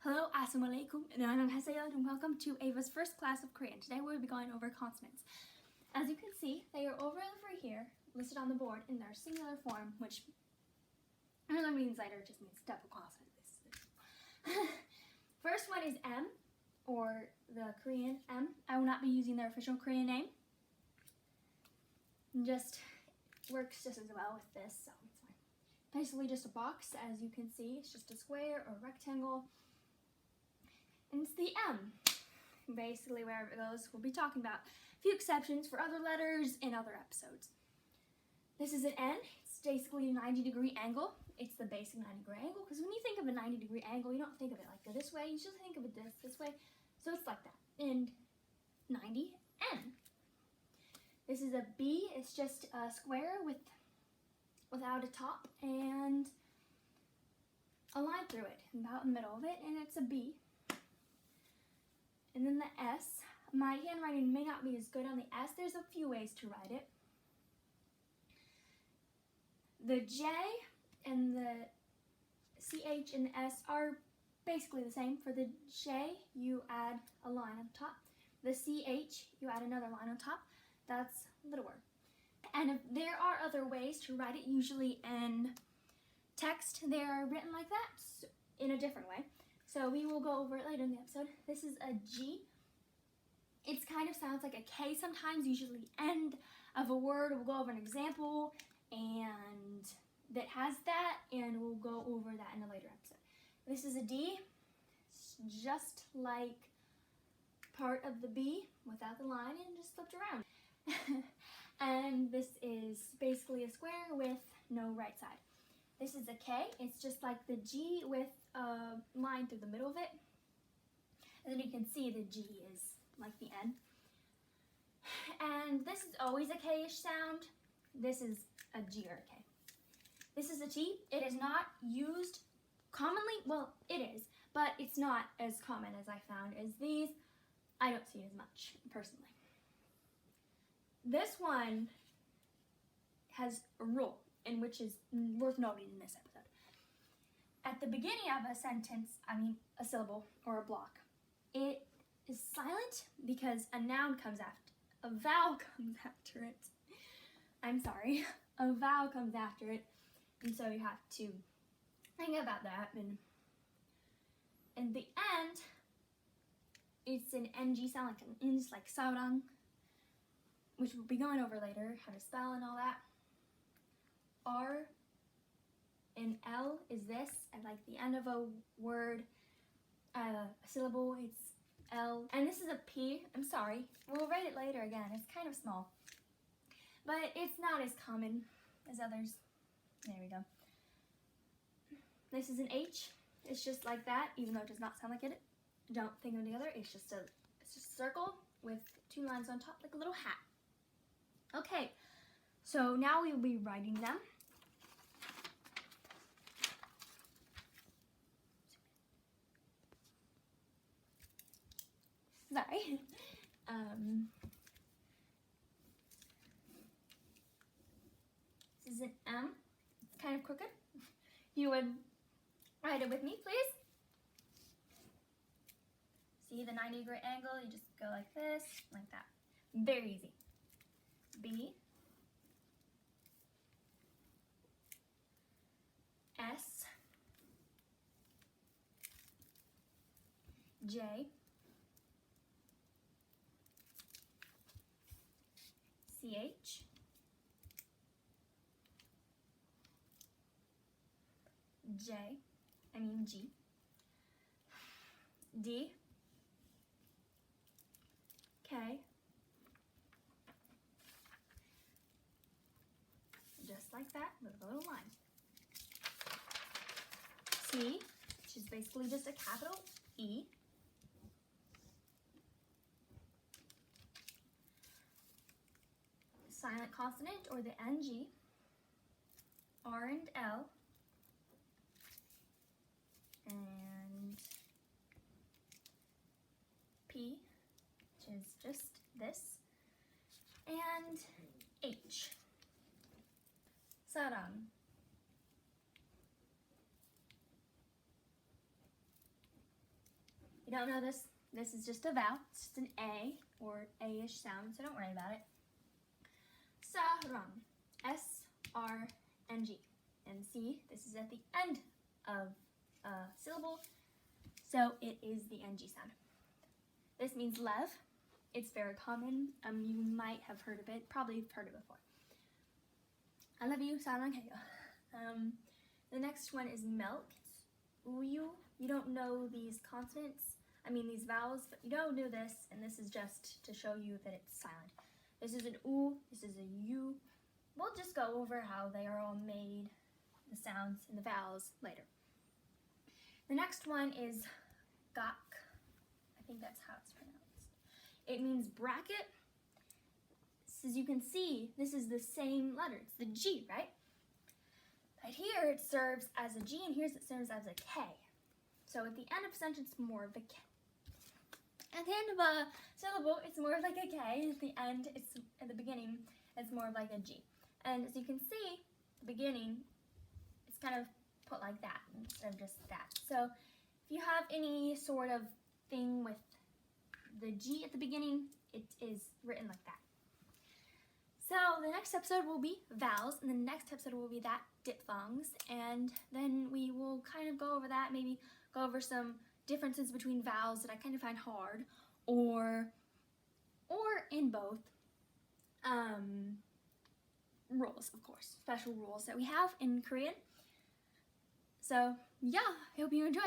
Hello, assalamu alaikum, and welcome to Ava's first class of Korean. Today we'll be going over consonants. As you can see, they are over here, listed on the board in their singular form, which really means later, just means double consonant. First one is M, or the Korean M. I will not be using their official Korean name. Just works just as well with this, so it's fine. Basically just a box, as you can see. It's just a square or rectangle. And it's the M. Basically, wherever it goes, we'll be talking about a few exceptions for other letters in other episodes. This is an N. It's basically a 90-degree angle. It's the basic 90-degree angle, because when you think of a 90-degree angle, you don't think of it like this way. You just think of it this way. So it's like that. And 90, N. This is a B. It's just a square without a top and a line through it, about in the middle of it, and it's a B. And then the S. My handwriting may not be as good on the S. There's a few ways to write it. The J and the CH and the S are basically the same. For the J, you add a line on top. The CH, you add another line on top. That's littler. And if there are other ways to write it, usually in text, they are written like that, in a different way. So we will go over it later in the episode. This is a G. It kind of sounds like a K sometimes, usually end of a word. We'll go over an example and that has that, and we'll go over that in a later episode. This is a D. It's just like part of the B without the line and just flipped around. And this is basically a square with no right side. This is a K. It's just like the G with a line through the middle of it. And then you can see the G is like the N. And this is always a K-ish sound. This is a G or a K. This is a T. It is not used commonly. Well, it is, but it's not as common as I found as these. I don't see it as much, personally. This one has a rule, and which is worth noting in this episode. At the beginning of a sentence, a syllable or a block, it is silent because a noun comes after, a vowel comes after it. I'm sorry, a vowel comes after it, and so you have to think about that. And in the end, it's an NG sound, like an ins, like saurang, which we'll be going over later, how to spell and all that. R and L is this, and like the end of a word, a syllable, it's L. And this is a P. I'm sorry, we'll write it later again. It's kind of small, but it's not as common as others. There we go. This is an H. It's just like that, even though it does not sound like it. Don't think of them together. It's just a circle with two lines on top, like a little hat. Okay, so now we will be writing them. Sorry. This is an M. It's kind of crooked. You would write it with me, please. See the 90-degree angle? You just go like this, like that. Very easy. B. S. J. CH. G. D. K. Just like that, with a little line. T, which is basically just a capital E. Silent consonant, or the NG. R and L. And P, which is just this. And H. Sarang. you don't know this, this is just a vowel. It's just an A or A-ish sound, so don't worry about it. Sarang. S-R-N-G. And see, this is at the end of a syllable, so it is the NG sound. This means love. It's very common. You might have heard of it. Probably have heard it before. I love you, sarang hayo. The next one is milk. It's uyu. You don't know these consonants. These vowels, but you don't know this, and this is just to show you that it's silent. This is an u. This is a u. We'll just go over how they are all made, the sounds and the vowels later. The next one is gak. I think that's how it's pronounced. It means bracket. So as you can see, this is the same letter. It's the G, right? But here it serves as a G, and here it serves as a K. So at the end of a sentence, more of a K. At the end of a syllable, it's more of like a K. At the beginning, it's more of like a G. And as you can see, the beginning, it's kind of put like that instead of just that. So if you have any sort of thing with the G at the beginning, it is written like that. So the next episode will be vowels, and the next episode will be that diphthongs, and then we will kind of go over that, maybe go over some differences between vowels that I kind of find hard, or in both. Rules, of course, special rules that we have in Korean. So yeah, I hope you enjoyed.